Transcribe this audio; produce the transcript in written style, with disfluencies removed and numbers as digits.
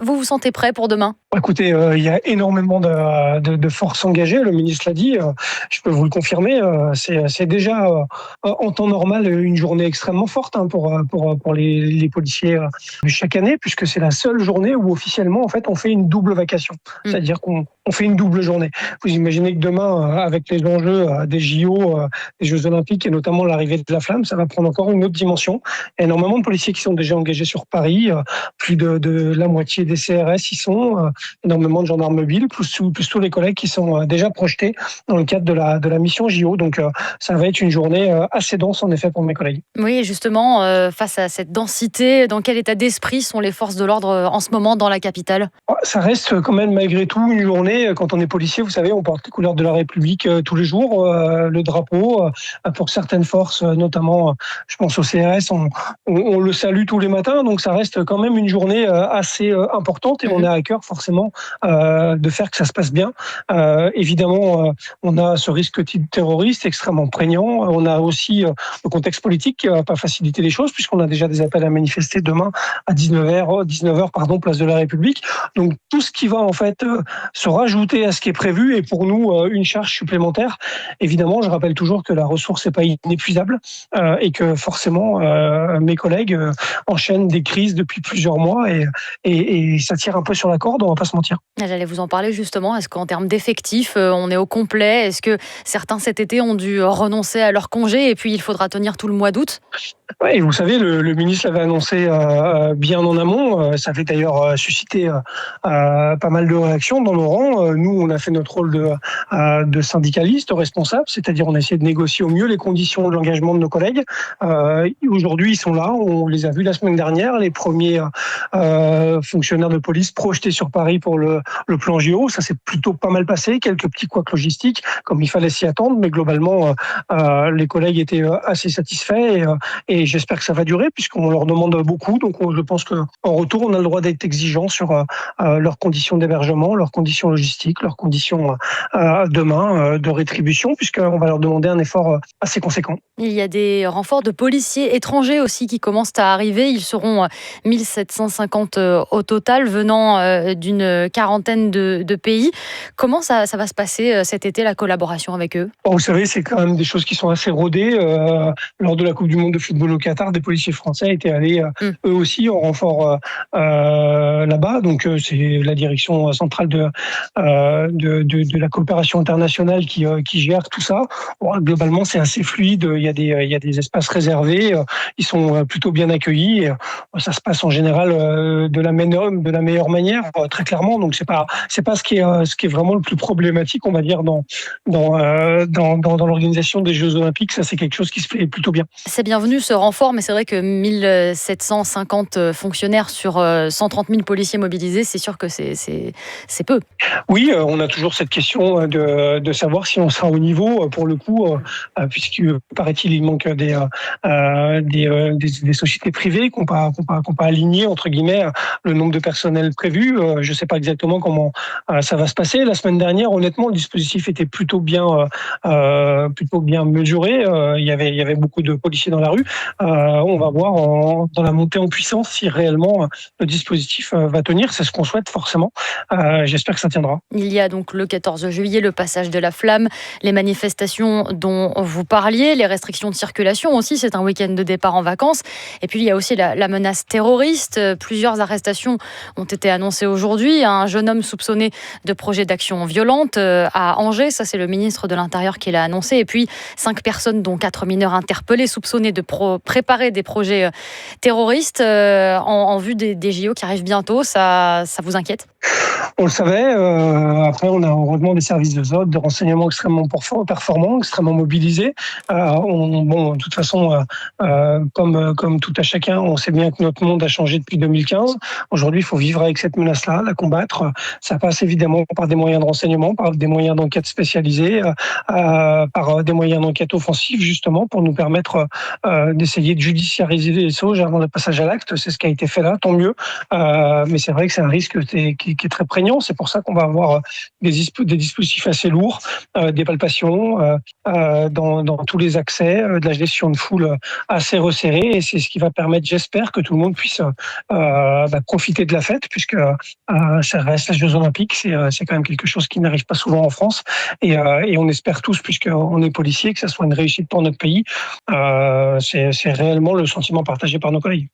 Vous vous sentez prêt pour demain? Écoutez, il y a énormément de forces engagées, le ministre l'a dit, je peux vous le confirmer, c'est déjà, en temps normal, une journée extrêmement forte, hein, pour les policiers, chaque année, puisque c'est la seule journée où officiellement, en fait, on fait une double vacation. Mmh. C'est-à-dire qu'on fait une double journée. Vous imaginez que demain, avec les enjeux, des JO, des Jeux olympiques et notamment l'arrivée de la flamme, ça va prendre encore une autre dimension. Il y a énormément de policiers qui sont déjà engagés sur Paris, plus de la moitié des CRS y sont, énormément de gendarmes mobiles, plus tous les collègues qui sont déjà projetés dans le cadre de la mission JO. Donc ça va être une journée assez dense en effet pour mes collègues. Oui, justement, face à cette densité, dans quel état d'esprit sont les forces de l'ordre, en ce moment dans la capitale? Ça reste quand même malgré tout une journée, quand on est policier, vous savez, on porte les couleurs de la République tous les jours, le drapeau. Pour certaines forces, notamment, je pense au CRS, on le salue tous les matins, donc ça reste quand même une journée assez importante et on Mmh. a à cœur forcément de faire que ça se passe bien. Évidemment, on a ce risque type terroriste extrêmement prégnant. On a aussi le contexte politique qui va pas faciliter les choses puisqu'on a déjà des appels à manifester demain à 19h, pardon, place de la République. Donc tout ce qui va en fait se rajouter à ce qui est prévu est pour nous une charge supplémentaire. Évidemment, je rappelle toujours que la ressource n'est pas inépuisable et que forcément mes collègues enchaînent des crises depuis plusieurs mois et ça tire un peu sur la corde, on va pas se mentir. J'allais vous en parler justement. Est-ce qu'en termes d'effectifs, on est au complet? Est-ce que certains cet été ont dû renoncer à leur congé et puis il faudra tenir tout le mois d'août? Ouais, et vous savez, le ministre l'avait annoncé bien en amont. Ça avait d'ailleurs suscité pas mal de réactions dans nos rangs. Nous, on a fait notre rôle de syndicaliste responsable, c'est-à-dire on a essayé de négocier au mieux les conditions de l'engagement de nos collègues. Aujourd'hui, ils sont là. On les a vus la semaine dernière, les premiers fonctionnaires de police projetés sur Paris pour le plan JO. Ça s'est plutôt pas mal passé. Quelques petits couacs logistiques, comme il fallait s'y attendre, mais globalement, les collègues étaient assez satisfaits. Et j'espère que ça va durer puisqu'on leur demande beaucoup. Donc je pense qu'en retour, on a le droit d'être exigeant sur leurs conditions d'hébergement, leurs conditions logistiques, leurs conditions demain de rétribution, puisqu'on va leur demander un effort assez conséquent. Il y a des renforts de policiers étrangers aussi qui commencent à arriver. Ils seront 1750 au total, venant d'une quarantaine de pays. Comment ça va se passer cet été, la collaboration avec eux? Bon, vous savez, c'est quand même des choses qui sont assez rodées. Lors de la Coupe du Monde de football au Qatar, des policiers français étaient allés Mm. eux aussi en renfort là-bas. Donc c'est la direction centrale de la coopération internationale qui gère tout ça. Bon, globalement, c'est assez fluide. Il y a des espaces réservés. Ils sont plutôt bien accueillis. Et, ça se passe en général de la meilleure manière, très clairement. Donc c'est pas ce qui est vraiment le plus problématique, on va dire, dans l'organisation des Jeux Olympiques. Ça, c'est quelque chose qui se fait plutôt bien. C'est bienvenu ce renfort, mais c'est vrai que 1750 fonctionnaires sur 130 000 policiers mobilisés, c'est sûr que c'est peu. Oui, on a toujours cette question de savoir si on sera au niveau, pour le coup, puisque paraît-il, il manque des sociétés privées qui n'ont pas aligné, entre guillemets, le nombre de personnels prévus. Je ne sais pas exactement comment ça va se passer. La semaine dernière, honnêtement, le dispositif était plutôt bien mesuré. Il y avait beaucoup de policiers dans la rue. On va voir dans la montée en puissance si réellement le dispositif va tenir. C'est ce qu'on souhaite forcément. J'espère que ça tiendra. Il y a donc le 14 juillet, le passage de la flamme, les manifestations dont vous parliez, les restrictions de circulation aussi, c'est un week-end de départ en vacances. Et puis il y a aussi la menace terroriste. Plusieurs arrestations ont été annoncées aujourd'hui. Un jeune homme soupçonné de projet d'action violente à Angers, ça c'est le ministre de l'Intérieur qui l'a annoncé. Et puis 5 personnes, dont 4 mineurs interpellés, soupçonnés de préparer des projets terroristes en vue des JO qui arrivent bientôt. Ça vous inquiète? On le savait. Après, on a heureusement des services de renseignement extrêmement performants, extrêmement mobilisés. De toute façon, comme tout à chacun, on sait bien que notre monde a changé depuis 2015. Aujourd'hui, il faut vivre avec cette menace-là, la combattre. Ça passe évidemment par des moyens de renseignement, par des moyens d'enquête spécialisés, par des moyens d'enquête offensifs, justement, pour nous permettre d'essayer de judiciariser les choses avant le passage à l'acte. C'est ce qui a été fait là, tant mieux. Mais c'est vrai que c'est un risque qui est très prégnant. C'est pour ça qu'on va avoir des dispositifs assez lourds, des palpations dans tous les accès, de la gestion de foule assez resserrée. Et c'est ce qui va permettre, j'espère, que tout le monde puisse profiter de la fête, puisque ça reste les Jeux Olympiques. C'est quand même quelque chose qui n'arrive pas souvent en France. Et on espère tous, puisqu'on est policiers, que ça soit une réussite pour notre pays. C'est réellement le sentiment partagé par nos collègues.